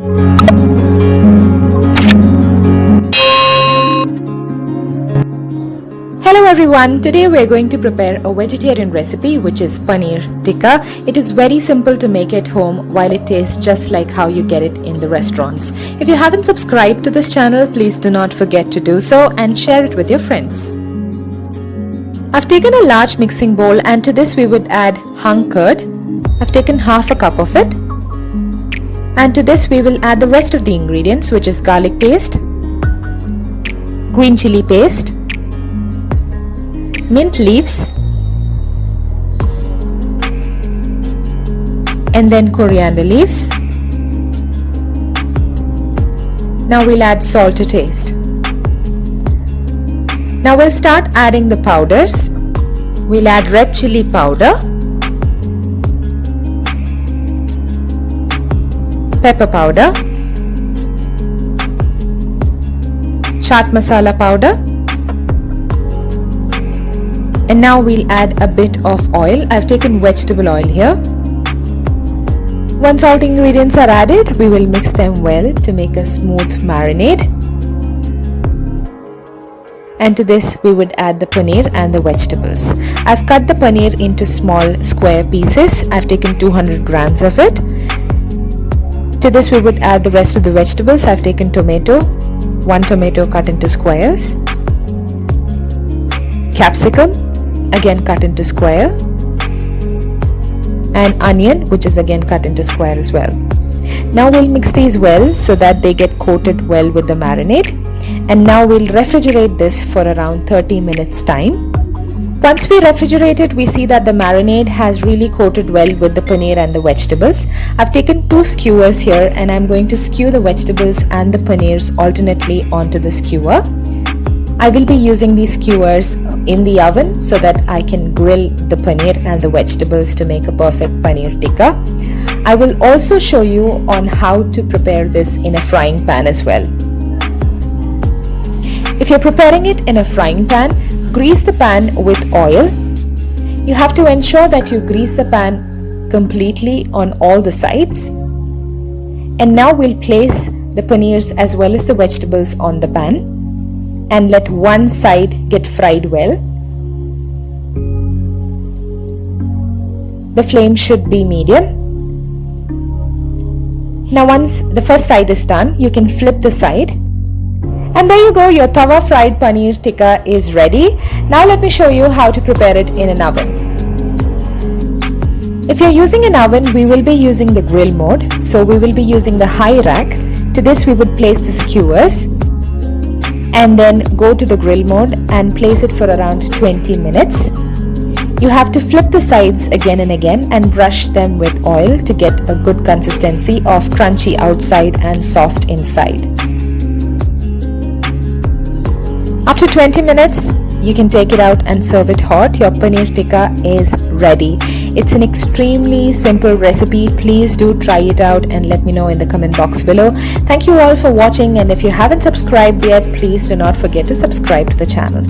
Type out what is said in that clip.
Hello everyone, today we are going to prepare a vegetarian recipe which is paneer tikka. It is very simple to make at home while it tastes just like how you get it in the restaurants. If you haven't subscribed to this channel, please do not forget to do so and share it with your friends. I've taken a large mixing bowl and to this we would add hung curd. I've taken half a cup of it. And to this we will add the rest of the ingredients, which is garlic paste, green chili paste, mint leaves, and then coriander leaves. Now we'll add salt to taste. Now we'll start adding the powders. We'll add red chili powder, pepper powder, chaat masala powder, and now we'll add a bit of oil. I've taken vegetable oil here. Once all the ingredients are added, we will mix them well to make a smooth marinade. And to this we would add the paneer and the vegetables. I've cut the paneer into small square pieces. I've taken 200 grams of it. To this we would add the rest of the vegetables. I've taken tomato, 1 tomato cut into squares, capsicum, again cut into square, and onion, which is again cut into square as well. Now we'll mix these well so that they get coated well with the marinade, and now we'll refrigerate this for around 30 minutes time. Once we refrigerate it, we see that the marinade has really coated well with the paneer and the vegetables. I've taken 2 skewers here and I'm going to skew the vegetables and the paneers alternately onto the skewer. I will be using these skewers in the oven so that I can grill the paneer and the vegetables to make a perfect paneer tikka. I will also show you on how to prepare this in a frying pan as well. If you're preparing it in a frying pan, grease the pan with oil. You have to ensure that you grease the pan completely on all the sides. And now we'll place the paneers as well as the vegetables on the pan and let one side get fried well. The flame should be medium. Now once the first side is done, you can flip the side. And there you go, your tawa fried paneer tikka is ready. Now let me show you how to prepare it in an oven. If you're using an oven, we will be using the grill mode. So we will be using the high rack. To this we would place the skewers and then go to the grill mode and place it for around 20 minutes. You have to flip the sides again and again and brush them with oil to get a good consistency of crunchy outside and soft inside. After 20 minutes, you can take it out and serve it hot. Your paneer tikka is ready. It's an extremely simple recipe. Please do try it out and let me know in the comment box below. Thank you all for watching, and if you haven't subscribed yet, please do not forget to subscribe to the channel.